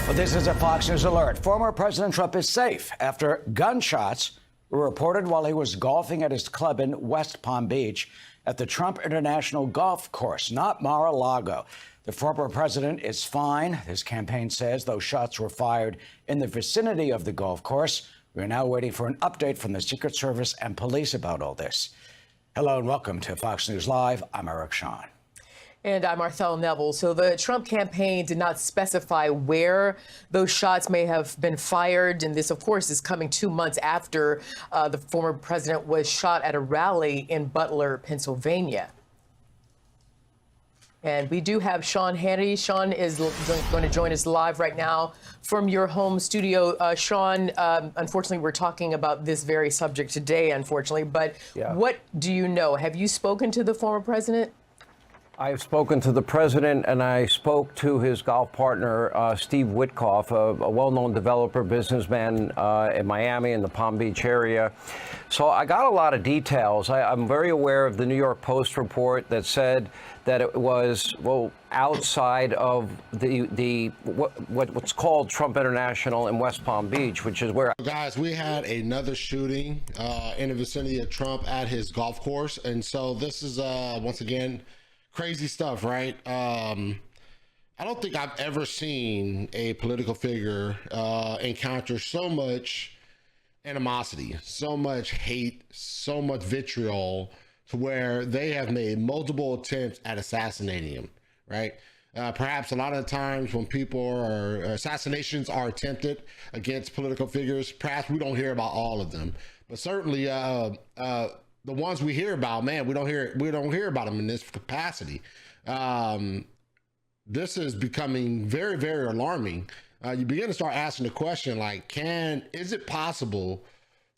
Well, this is a Fox News alert. Former President Trump is safe after gunshots were reported while he was golfing at his club in West Palm Beach at the Trump International Golf Course, not Mar-a-Lago. The former president is fine, his campaign says, though shots were fired in the vicinity of the golf course. We're now waiting for an update from the Secret Service and police about all this. Hello and welcome to Fox News Live. I'm Eric Shawn. And I'm Marthel Neville. So the Trump campaign did not specify where those shots may have been fired. And this, of course, is coming 2 months after the former president was shot at a rally in Butler, Pennsylvania. And we do have Sean Hannity. Sean is going to join us live right now from your home studio. Sean, unfortunately, we're talking about this very subject today, unfortunately. But What do you know? Have you spoken to the former president? I've spoken to the president, and I spoke to his golf partner, Steve Witkoff, a well-known developer, businessman in Miami in the Palm Beach area. So I got a lot of details. I'm very aware of the New York Post report that said that it was, well, outside of what's called Trump International in West Palm Beach, which is where... Guys, we had another shooting in the vicinity of Trump at his golf course. And so this is, once again, crazy stuff, right? I don't think I've ever seen a political figure encounter so much animosity, so much hate, so much vitriol, to where they have made multiple attempts at assassinating him, right? Perhaps a lot of the times when assassinations are attempted against political figures, perhaps we don't hear about all of them, but certainly the ones we hear about, man, we don't hear about them in this capacity. This is becoming very, very alarming. You begin to start asking the question, like, is it possible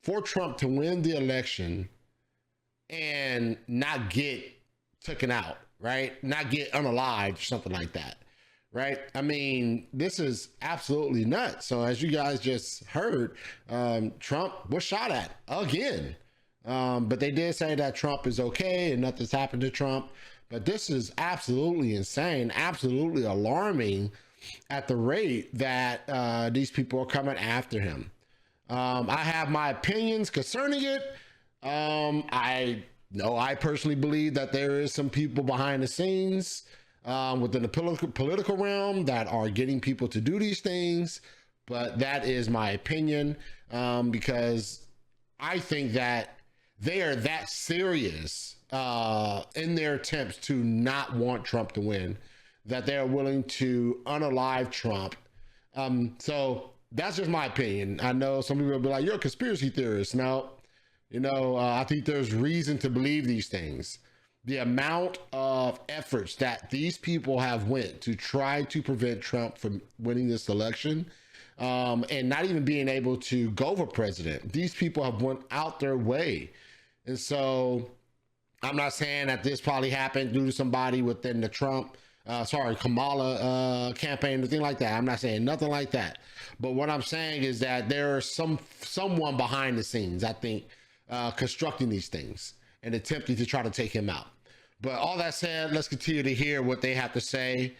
for Trump to win the election and not get taken out, right? Not get unalived or something like that, right? I mean, this is absolutely nuts. So as you guys just heard, Trump was shot at again. But they did say that Trump is okay and nothing's happened to Trump. But this is absolutely insane, absolutely alarming at the rate that these people are coming after him. I have my opinions concerning it. I personally believe that there is some people behind the scenes within the political realm that are getting people to do these things. But that is my opinion, because I think that they are that serious in their attempts to not want Trump to win, that they're willing to unalive Trump. So that's just my opinion. I know some people will be like, you're a conspiracy theorist. No, I think there's reason to believe these things. The amount of efforts that these people have went to try to prevent Trump from winning this election, and not even being able to go for president. These people have went out their way. And so I'm not saying that this probably happened due to somebody within the Kamala campaign or anything like that. I'm not saying nothing like that. But what I'm saying is that there is someone behind the scenes, I think, constructing these things and attempting to try to take him out. But all that said, let's continue to hear what they have to say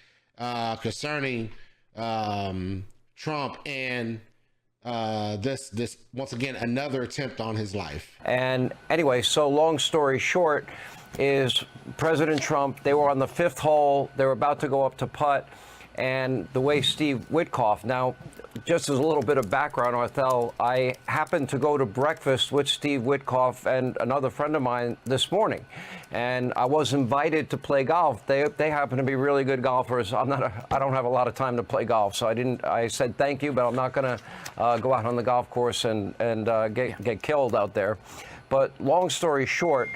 concerning Trump and this once again, another attempt on his life. And anyway, so long story short is President Trump, they were on the 5th hole. They were about to go up to putt. And the way Steve Witkoff, now, just as a little bit of background, Arthel, I happened to go to breakfast with Steve Witkoff and another friend of mine this morning. And I was invited to play golf. They happen to be really good golfers. I don't have a lot of time to play golf, so I said thank you, but I'm not going to go out on the golf course and get killed out there. But long story short,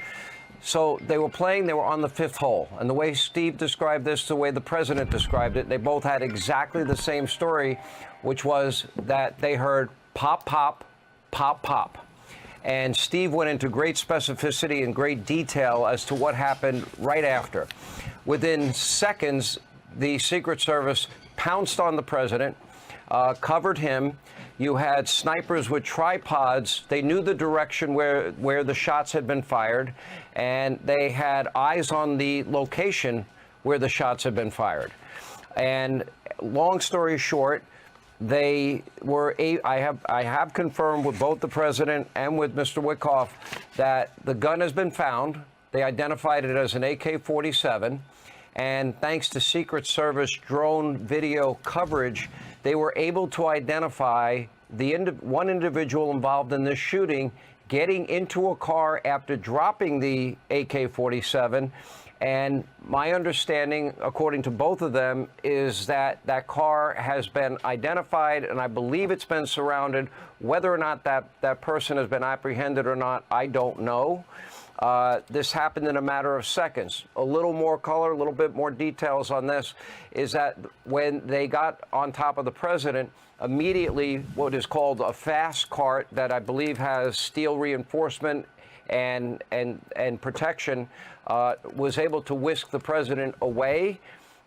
so they were playing, they were on the 5th hole. And the way Steve described this, the way the president described it, they both had exactly the same story, which was that they heard pop, pop, pop, pop. And Steve went into great specificity and great detail as to what happened right after. Within seconds, the Secret Service pounced on the president, covered him. You had snipers with tripods. They knew the direction where the shots had been fired, and they had eyes on the location where the shots had been fired. And long story short, I have confirmed with both the president and with Mr. Witkoff that the gun has been found. They identified it as an AK-47. And thanks to Secret Service drone video coverage, they were able to identify one individual involved in this shooting getting into a car after dropping the AK-47. And my understanding, according to both of them, is that that car has been identified, and I believe it's been surrounded. Whether or not that person has been apprehended or not, I don't know. This happened in a matter of seconds. A little more color, a little bit more details on this is that when they got on top of the president, immediately what is called a fast cart that I believe has steel reinforcement and protection was able to whisk the president away.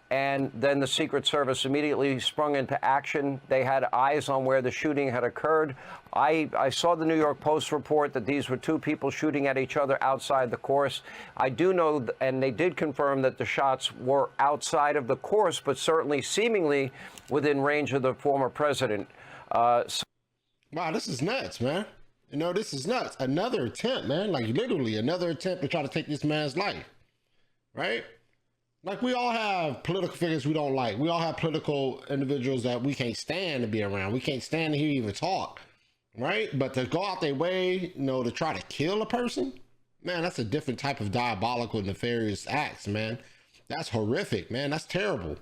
And then the Secret Service immediately sprung into action. They had eyes on where the shooting had occurred. I saw the New York Post report that these were two people shooting at each other outside the course. I do know, and they did confirm that the shots were outside of the course, but certainly seemingly within range of the former president. Wow, this is nuts, man. You know, this is nuts. Another attempt, man. Like, literally another attempt to try to take this man's life, right? Like, we all have political figures we don't like. We all have political individuals that we can't stand to be around. We can't stand to hear you even talk, right? But to go out their way, you know, to try to kill a person, man, that's a different type of diabolical, nefarious acts, man. That's horrific, man. That's terrible.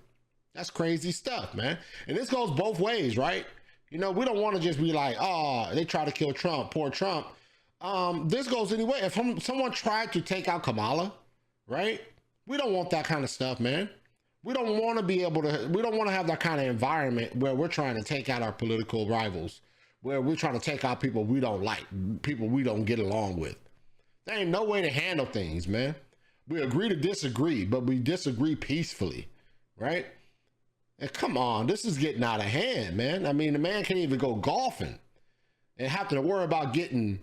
That's crazy stuff, man. And this goes both ways, right? You know, we don't want to just be like, oh, they try to kill Trump, poor Trump. This goes anyway. If someone tried to take out Kamala, right? We don't want that kind of stuff, man. We don't want to be able to, we don't want to have that kind of environment where we're trying to take out our political rivals, where we're trying to take out people we don't like, people we don't get along with. There ain't no way to handle things, man. We agree to disagree, but we disagree peacefully, right? And come on, this is getting out of hand, man. I mean, the man can't even go golfing and have to worry about getting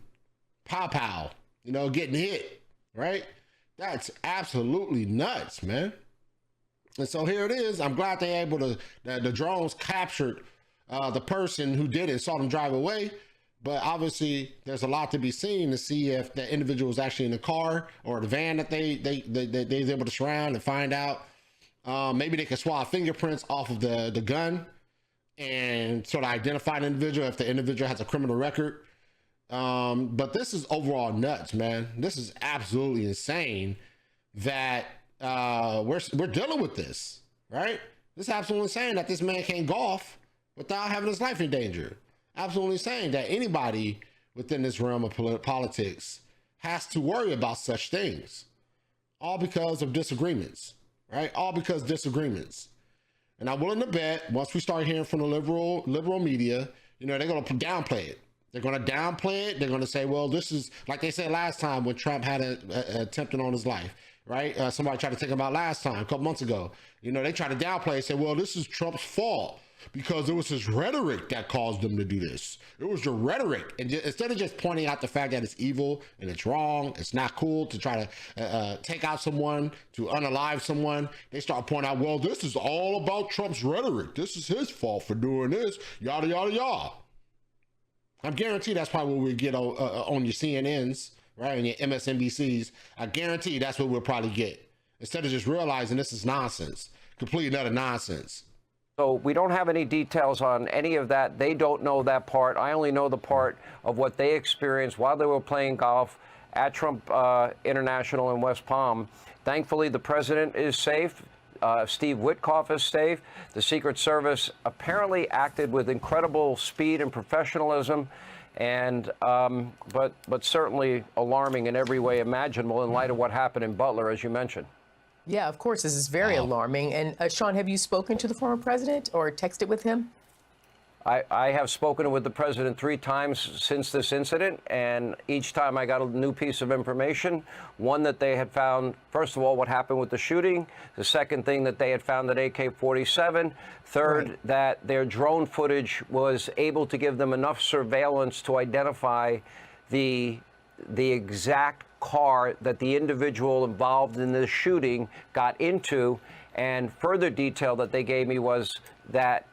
pow, you know, getting hit, right? That's absolutely nuts, man. And so here it is. I'm glad they're able to, the drones captured the person who did it, saw them drive away. But obviously, there's a lot to be seen to see if the individual was actually in the car or the van that they was able to surround and find out. Maybe they could swab fingerprints off of the gun and sort of identify the individual if the individual has a criminal record. But this is overall nuts, man. This is absolutely insane that we're dealing with this, right? This is absolutely insane that this man can't golf without having his life in danger. Absolutely insane that anybody within this realm of politics has to worry about such things, all because of disagreements, right? All because disagreements. And I'm willing to bet once we start hearing from the liberal media, you know, they're going to downplay it. They're going to downplay it. They're going to say, well, this is like they said last time when Trump had a attempted on his life, right? Somebody tried to take him out last time, a couple months ago. You know, they tried to downplay it, say, well, this is Trump's fault because it was his rhetoric that caused them to do this. It was the rhetoric. And instead of just pointing out the fact that it's evil and it's wrong, it's not cool to try to take out someone, to unalive someone, they start pointing out, well, this is all about Trump's rhetoric. This is his fault for doing this, yada, yada, yada. I'm guaranteed that's probably what we get on your CNNs, right, and your MSNBCs. I guarantee that's what we'll probably get. Instead of just realizing this is nonsense, complete utter nonsense. So we don't have any details on any of that. They don't know that part. I only know the part of what they experienced while they were playing golf at Trump International in West Palm. Thankfully, the president is safe. Steve Witkoff is safe. The Secret Service apparently acted with incredible speed and professionalism, and but certainly alarming in every way imaginable in light of what happened in Butler, as you mentioned. Yeah, of course, this is very alarming. And Sean, have you spoken to the former president or texted with him? I have spoken with the president 3 times since this incident, and each time I got a new piece of information. One, that they had found, first of all, what happened with the shooting. The second thing, that they had found that AK-47. Third, right, that their drone footage was able to give them enough surveillance to identify the exact car that the individual involved in the shooting got into. And further detail that they gave me was that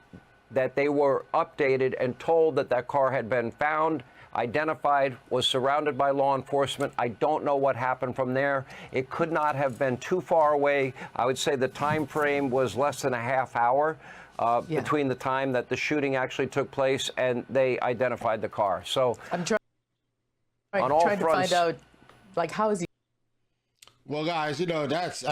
that they were updated and told that that car had been found, identified, was surrounded by law enforcement. I don't know what happened from there. It could not have been too far away. I would say the time frame was less than a half hour between the time that the shooting actually took place and they identified the car. So I'm trying to find out, like, how is he? Well, guys, you know, that's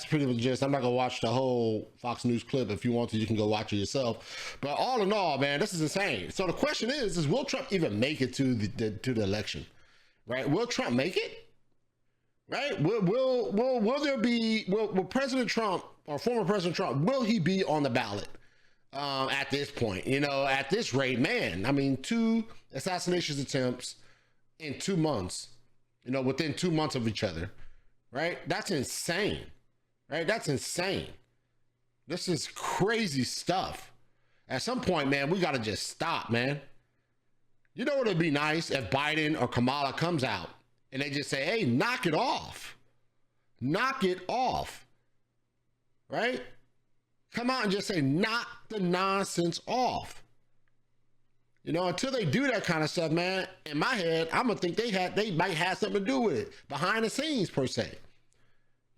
pretty much just, I'm not going to watch the whole Fox News clip. If you want to, you can go watch it yourself. But all in all, man, this is insane. So the question is will Trump even make it to the election? Right? Will Trump make it? Right? Will there be, will President Trump or former President Trump, will he be on the ballot at this point? You know, at this rate, man, I mean, 2 assassination attempts in 2 months, you know, within 2 months of each other. Right? That's insane. Right? That's insane. This is crazy stuff. At some point, man, we got to just stop, man. You know what would be nice if Biden or Kamala comes out and they just say, hey, knock it off. Knock it off. Right? Come out and just say, knock the nonsense off. You know, until they do that kind of stuff, man, in my head, I'm going to think they might have something to do with it behind the scenes, per se.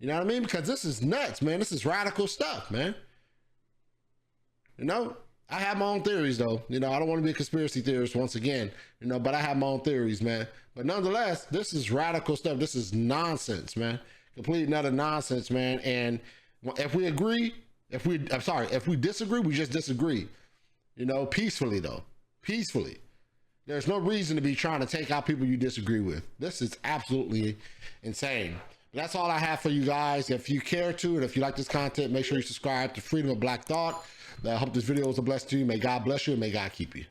You know what I mean? Because this is nuts, man. This is radical stuff, man. You know, I have my own theories, though. You know, I don't want to be a conspiracy theorist once again, you know, but I have my own theories, man. But nonetheless, this is radical stuff. This is nonsense, man. Complete and utter nonsense, man. And if we agree, if we disagree, we just disagree. You know, peacefully, though. Peacefully. There's no reason to be trying to take out people you disagree with. This is absolutely insane. But that's all I have for you guys. If you care to, and if you like this content, make sure you subscribe to Freedom of Black Thought. I hope this video was a blessing to you. May God bless you and may God keep you.